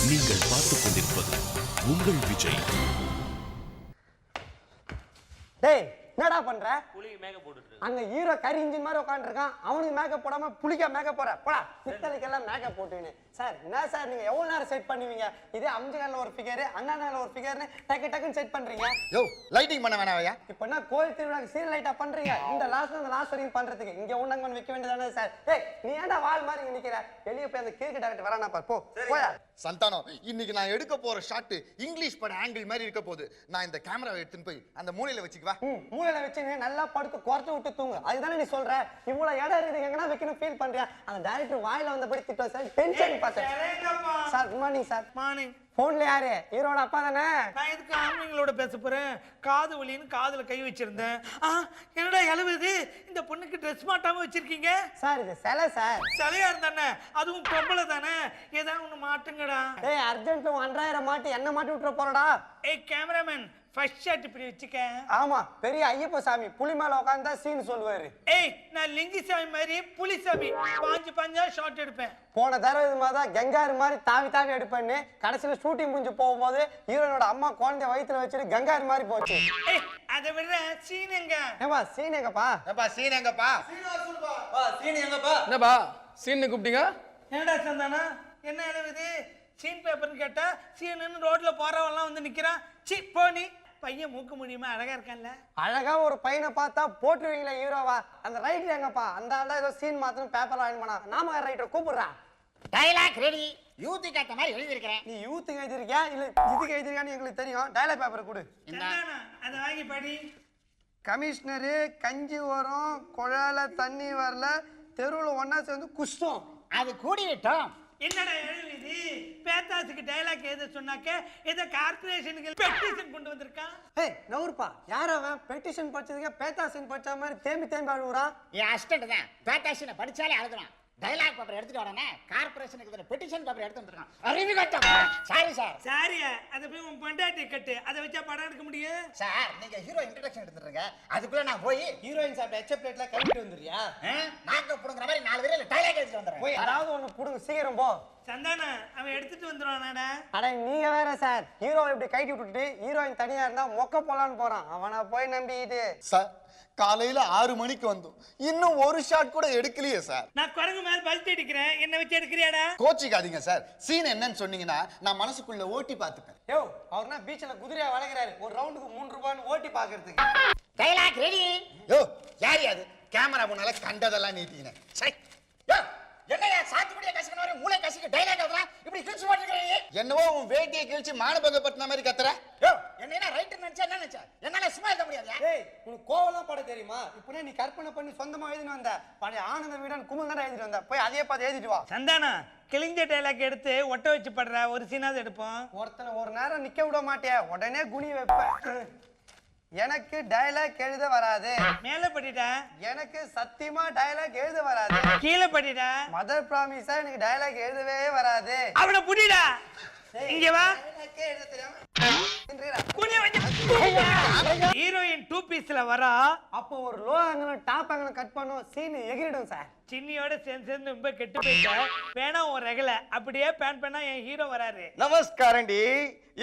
நீங்கள் பார்த்துக் கொண்டிருப்பது உங்கள் விஜய். டேய் என்னடா பண்ற? புலிக்கு மேக்கப் போட்டுட்டு அங்க ஹீரோ கரி இன்ஜின் மாதிரி உட்காந்துருக்கான். அவனுக்கு மேக்கப் போடாம புலிக்கா மேக்கப் போற போடா. பித்தளைக்கெல்லாம் மேக்கப் போட்டுன்னு சார் என்ன சார் நீங்க எவ்வளவு நேரம் செட் பண்ணுவீங்க? இதே அம்ஜிகார்ல ஒரு ஃபிகர் அண்ணாநால ஒரு ஃபிகர்னு டக்கு டக்குன்னு செட் பண்றீங்க. யோ லைட்டிங் பண்ண வேணாவையா? இப்போ என்ன கோயில் திருவிழாக்கு சீரியல் லைட்டா பண்றீங்க? இந்த லாஸ்ட் வரைக்கும் பண்றதுக்கு இங்க உண்டங்கன் வைக்க வேண்டியதானே சார்? டேய் நீ ஏன்டா வால் மாதிரி இங்க நிக்கிற? வெளிய போய் அந்த கிரிக்கெட் டாக்டர் வரானா பார் போ போயா. சந்தானம் இன்னைக்கு நான் எடுக்க போற ஷாட் இங்கிலீஷ் பட ஆங்கிள் மாதிரி இருக்க போகுது. நான் இந்த கேமராவை எடுத்துன்னு போய் அந்த மூலையில வச்சுக்குவா. மூலையில வச்சு நல்லா படுத்து குறைச்சு விட்டு தூங்கு. அதுதானே நீ சொல்ற? இவ்வளவு இடம் இருக்குது எங்கன்னா வைக்கணும் ஃபீல் பண்றியா? அந்த டைரக்டர் வாயில வந்தபடி திட்டம் சார். டென்ஷன் பார்த்தேன் sir. Good morning sir. Morning. போன்ல யாரு? ஹீரோட அப்பா தானே? நான் இதுக்கு ஆம்பளைங்களோட பேச போறேன். காது வலின்னு காதுல கை வச்சிருந்தேன். என்னடா எழுவுது? இந்த பொண்ணுக்கு ட்ரெஸ் மாட்டாம வச்சிருக்கீங்க சார். இது சிலை சார். சிலையா இருந்தானே, அதுவும் பொம்பளை தானே, ஏதாவது ஒண்ணு மாட்டுங்கடா. ஏய் அர்ஜென்ட்ல 1000 மாட்டி என்ன மாட்டி விட்டுற போறடா? ஏய் கேமராமேன், ஃபர்ஸ்ட் ஷாட் இப்படி வச்சுக்க. ஆமா பெரிய ஐயப்ப சாமி புலி மேல உட்கார்ந்தா சீன் சொல்லுவாரு. ஏய் நான் லிங்கிசாமி மாதிரி புலிசாமி பாஞ்சா ஷாட் எடுப்பேன். போன தடவை இது மாதிரி தான் கங்காரு மாதிரி தாவி எடுப்பேன்னு கடைசியில ஷூட்டிங் முடிஞ்சு போகும்போது ஹீரோனோட அம்மா குழந்தை வயிற்றுல வச்சுட்டு கங்காரு மாதிரி போச்சு. ஏய் அதை விட சீன் எங்க? ஏப்பா சீன் எங்கப்பா? ஏப்பா சீன் எங்கப்பா? சீன் எங்கப்பா? என்னப்பா சீன் கூப்பிட்டீங்க? என்னடா சந்தானா என்ன எழுவுது? சீன் பேப்பர்னு கேட்டா சீனு ரோட்ல போறவெல்லாம் வந்து நிக்கிறான். சி போனி பையன் மூக்க முடியுமா? அழகா இருக்கான்ல. அழகா ஒரு பையனை பார்த்தா போட்டுருவீங்களா ஹீரோவா? அந்த ரைட்டர் எங்கப்பா? அந்த ஆள் தான் ஏதோ சீன் மாத்தணும் பேப்பர்ல வாங்கி பண்ணா. நாம ரைட்டர் கூப்பிடுறா. Dialogue ready. யூத்துக்கு ஏத்த மாதிரி எழுதி இருக்கிறேன். நீ யூத்துக்கு எழுதிருக்கியா இல்ல இதுக்கு எழுதிருக்கான்னு எங்களுக்கு தெரியும். டைலாக் பேப்பர் கொடு. சந்தானா அதை வாங்கி படி. கமிஷனரு கஞ்சி வரும் குழால தண்ணி வரல தெருவுல ஒன்னா சேர்ந்து குஷ்டம். அது கூடி விட்டோம். என்னடா எழுதி? பேத்தாசுக்கு டைலாக் எழுத சொன்னாக்க ஏதோ கார்பரேஷனுக்கு பெட்டிஷன் கொண்டு வந்திருக்கான். ஏய் நவுர்ப்பா யார் அவன்? பெட்டிஷன் படிச்சதுக்கே பேத்தாசின் படிச்ச மாதிரி தேம்பி அழுகுறான். என் அசிஸ்டன்ட் தான் பேட்டாசினை படிச்சாலே அழுதுறான். டைலாக் பேப்பர் எடுத்துட்டு வரானே கார்பரேஷனுக்கு பெட்டிஷன் பேப்பர் எடுத்து வந்துருக்கான். அறிவு கட்டம். Sorry sir. சாரியா அதை போய் உன் பொண்டாட்டி கட்டு. அதை வச்சா படம் எடுக்க முடியும் சார். நீங்க ஹீரோ இன்ட்ரோடக்ஷன் எடுத்துறீங்க, அதுக்குள்ள நான் போய் ஹீரோயின் சாப்பிட்ட எச்ச பிளேட்ல கழிட்டு வந்துறியா? நாக்க புடுங்குற மாதிரி 4 பேர்ல டைலாக் எடுத்துட்டு வந்துறேன். போய் யாராவது ஒண்ணு புடுங்க சீக்கிரம் போ. சந்தானா அவன் எடுத்துட்டு வந்துருவானாடா. அட நீங்க வேற சார். ஹீரோ இப்படி கைட்டி விட்டுட்டு ஹீரோயின் தனியா இருந்தா மொக்க போலான்னு போறான். அவனை போய் நம்பிக்கிட்டு சார் காலையில 6 மணிக்கு வந்தோம், இன்னும் ஒரு ஷாட் கூட எடுக்கலையே சார். நான் குரங்கு மேல பல்ட் அடிக்கிறேன், என்ன வச்சு எடுக்கிறியாடா? கோச்சிக்காதீங்க சார். சீன் என்னன்னு சொன்னீங்கன்னா நான் மனசுக்குள்ள ஓட்டி பார்த்துப்பேன். யோ அவர்னா பீச்ல குதிரையா வளர்க்கிறாரு. ஒரு ரவுண்டுக்கு 3 ரூபான்னு ஓட்டி பாக்குறதுக்கு. Dialogue ready. யோ யார் அது? கேமரா முன்னால கண்டதெல்லாம் நீட்டிக்கினேன். சரி யோ என்னையா சாத்துக்குடிய கசிக்கன மாதிரி மூளை கசிக்க டைலாக் எழுதுறா? இப்படி கிழிச்சு போட்டுக்கறீங்க. என்னவோ உன் வேட்டியை கிழிச்சு மானபங்கப்பட்டின மாதிரி கத்துற. யோ என்னைனா ரைட்டர் நினைச்சா என்ன நினைச்சா? என்னால சும்மா எழுத முடியாதா? ஏய் உனக்கு கோவலாம் பட தெரியுமா? இப்பனே நீ கற்பனை பண்ணி சொந்தமா எழுதிட்டு வந்த. பழைய ஆனந்த வீடன் குமல் தான் எழுதிட்டு வந்த. போய் அதே பார்த்து எழுதிட்டு வா. சந்தானா கிழிஞ்ச டைலாக் எடுத்து ஒட்ட வச்சு படுற. ஒரு சீனாவது எடுப்போம். ஒருத்தனை ஒரு நேரம் நிக்க விட மாட்டியா? உடனே குனி வைப்பேன். எனக்கு டயலாக் எழுத வராது. மேல படிடா. எனக்கு சத்தியமா டயலாக் எழுத வராது. கீழே படிடா. மதர் பிராமிஸா எனக்கு டயலாக் எழுதவே வராது. அவனை புடிடா. இங்க வா. எழுத தெரியாம ஹீரோயின் 2 பீஸ்ல வரா. அப்போ ஒரு low angle top angle cut பண்ணும் சீன் எகிரிடும் சார். சின்னியோட சேர்ந்து ரொம்ப கெட்டு போயிட்ட. வேணா ஒரு ரெகல அப்படியே பேன் பண்ணா என் ஹீரோ வராரு. நமஸ்காரண்டி.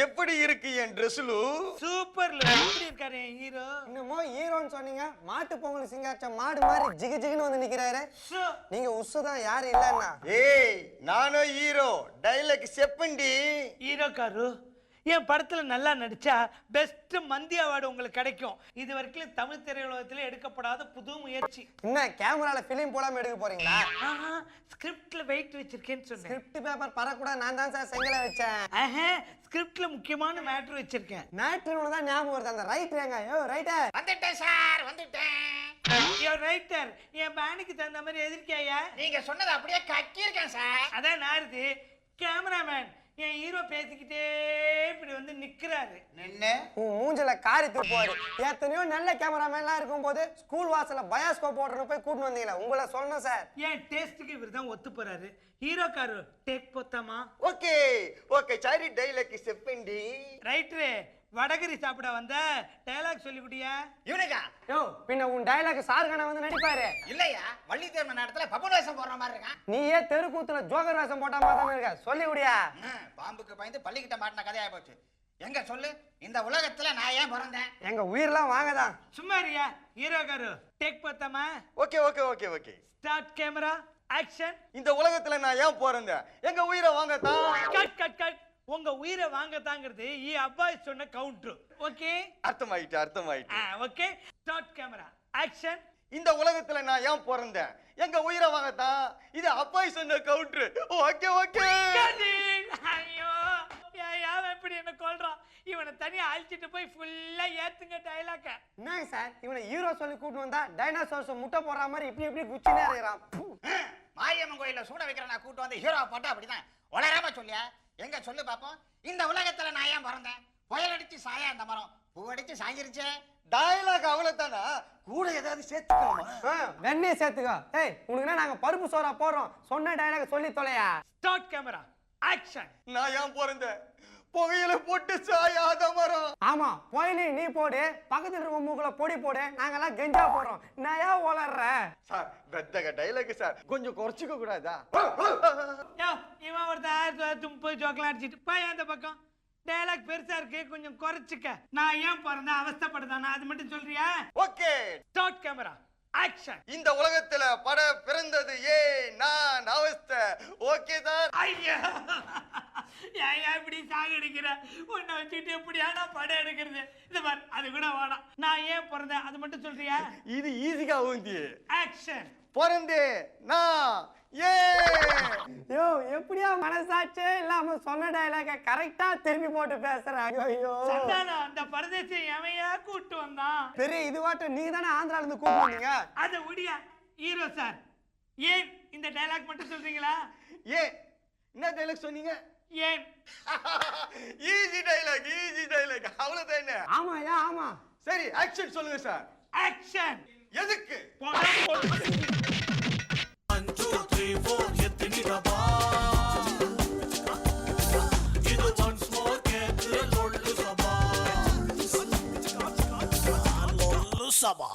எப்படி இருக்கு என் ட்ரெஸ்லு? சூப்பர். எப்படி இருக்காரு என் ஹீரோ? இன்னமோ ஹீரோன்னு சொன்னீங்க, மாட்டு பொங்கல் சிங்காச்ச மாடு மாதிரி ஜிகுன்னு வந்து நிக்கிறாரு. நீங்க உசு தான் யாரு இல்லன்னா? ஏய் நானும் ஹீரோ. டைலாக் செப்பண்டி. ஹீரோ காரு என் படத்துல நல்லா நடிச்சா பெஸ்ட் மந்தி அவார்டு உங்களுக்கு கிடைக்கும். இது வரைக்கும் தமிழ் திரையுலகத்துல எடுக்கப்படாத புது முயற்சி. என்ன கேமரால பிலிம் போடாம எடுக்க போறீங்களா? ஸ்கிரிப்ட்ல வெயிட் வச்சிருக்கேன்னு சொன்னேன். ஸ்கிரிப்ட் பேப்பர் பறக்கூட நான் தான் சார் செங்கல வச்சேன். ஸ்கிரிப்ட்ல முக்கியமான மேட்டர் வச்சிருக்கேன். மேட்ருன்னு தான் ஞாபகம் வருது. அந்த ரைட்டர் எங்க? யோ ரைட்டர். வந்துட்டேன் சார் வந்துட்டேன். யோ ரைட்டர் என் பேனுக்கு தகுந்த மாதிரி எதிர்க்கியா? நீங்க சொன்னது அப்படியே கக்கி இருக்கேன் சார். அதான் நாருது. கேமராமேன் என் ஹீரோ பேசிக்கிட்டே இப்படி வந்து நிக்கிறாரு. உன் மூஞ்சில காரி துப்புவாரு. எத்தனையோ நல்ல கேமராமேன்லாம் இருக்கும் போது ஸ்கூல் வாசல்ல பயாஸ்கோப் போடுறன்னு போய் கூட்டு வந்தீங்களா? உங்களை சொல்லணும் சார். என் டேஸ்டுக்கு இவர் தான் ஒத்து போறாரு. ஹீரோ காரு டேக் போத்தாமா? ஓகே ஓகே சாரி டைலாக் செப்பண்டி. ரைட்டரு வடகரி சாப்பிட வந்த டயலாக் சொல்லி குடியா. இவனுக்கா? யோ பின்ன உன் டயலாக் சார்கான வந்து நடிப்பாரு. இல்லையா, வள்ளி தேர்ம நேரத்துல பப்புன் வேஷம் போடுற மாதிரி இருக்கான். நீயே தெருக்கூத்துல ஜோகர் வேஷம் போட்ட மாதிரி தானே இருக்க. சொல்லி விடியா. பாம்புக்கு பயந்து பள்ளிக்கிட்ட மாட்டின கதையா போச்சு. எங்க சொல்லு, இந்த உலகத்துல நான் ஏன் பிறந்தேன்? எங்க உயிரெல்லாம் வாங்கதான். சும்மா இருயா. ஹீரோ காரு டேக் பார்த்தமா. Okay okay okay okay. Start camera action. இந்த உலகத்துல நான் ஏன் பிறந்தேன்? எங்க உயிரை வாங்கத்தான். Cut cut cut. உங்க உயிரை வாங்கத்தாங்கிறது ஈ அப்பாய் சொன்ன கவுண்டர். ஓகே, அர்த்தமாயிட்டு. ஓகே. Start camera action. இந்த உலகத்துல நான் ஏன் பிறந்தேன்? எங்க உயிரை வாங்கத்தான். இது அப்பாய் சொன்ன கவுண்டர். Okay okay. ஐயோ, யாவன் இப்படி என்ன கொல்றான்? இவனை தனியா அழிச்சிட்டு போய் ஃபுல்லா ஏத்துங்க டயலாக்க. என்னங்க சார் இவனை ஹீரோ சொல்லி கூட்டு வந்தா டைனோசர்ஸ் முட்டை போடுற மாதிரி இப்படி இப்படி குச்சினே இருக்கிறான். மாரியம்மன் கோயில சூட வைக்கிற நான் கூட்டு வந்து ஹீரோ போட்டா அப்படிதான் உளராம சொல்லியா. எங்க சொல்லு பாப்போம், இந்த உலகத்துல நான் ஏன் பிறந்தேன்? புயல் அடிச்சு சாயா இந்த மரம், பூ அடிச்சு சாஞ்சிருச்சே. டயலாக் அவ்வளவுதானா? கூட ஏதாவது சேர்த்துக்கலாமா? வெண்ணெய் சேர்த்துக்கோ. ஏய் உனக்கு நாங்க பருப்பு சோறா போடுறோம். சொன்ன டயலாக் சொல்லி தொலையா. Start camera action. நான் ஏன் பிறந்தேன்? புகையில போட்டு சாயாத மரம். ஆமா போயிலி நீ போடு, பக்கத்துல இருக்க மூக்குல பொடி போடு, நாங்கெல்லாம் கெஞ்சா போடுறோம். நான் ஏன் வளர்ற? சார் வெத்தக டைலாக் சார், கொஞ்சம் குறைச்சிக்க கூடாதா? இவன் ஒருத்தர் தும்பு ஜோக்கெல்லாம் அடிச்சிட்டு போய் அந்த பக்கம். டயலாக் பெருசா இருக்கு, கொஞ்சம் குறைச்சிக்க. நான் ஏன் பிறந்தேன் அவஸ்தைப்படுதானா அது மட்டும் சொல்றியா? ஓகே. Start camera action. இந்த உலகத்துல பட பிறந்தது நான் அவஸ்தை. ஓகே தான். ஐயா ஏன் இப்படி சாகடிக்கிற? உன்னை வச்சுட்டு எப்படியா நான் படம் எடுக்கிறது? இந்த மாதிரி அது கூட வேணாம். நான் ஏன் பிறந்தேன் அது மட்டும் சொல்றியா? இது ஈஸிக்கா ஊந்தி. ஆக்ஷன். பிறந்தே நான் யோ எப்படியா மனசாட்சே இல்லாம சொன்ன டயலாக கரெக்டா திரும்பி போட்டு பேசுறேன். ஐயோ சந்தானம், அந்த பரதேசி எவையா கூட்டு வந்தான்? பெரிய இதுவாட்டம் நீங்க தானே ஆந்திரால இருந்து கூப்பிட்டு வந்தீங்க. அதை விடியா. ஹீரோ சார் ஏன் இந்த டயலாக் மட்டும் சொல்றீங்களா? என்ன டைலாக் சொன்னீங்க? ஏன்? ஈஸி டைலாக் அவ்வளவுதானே? ஆமாயா ஆமா. சரி ஆக்ஷன் சொல்லுங்க சார். ஆக்ஷன். எதுக்கு? சபா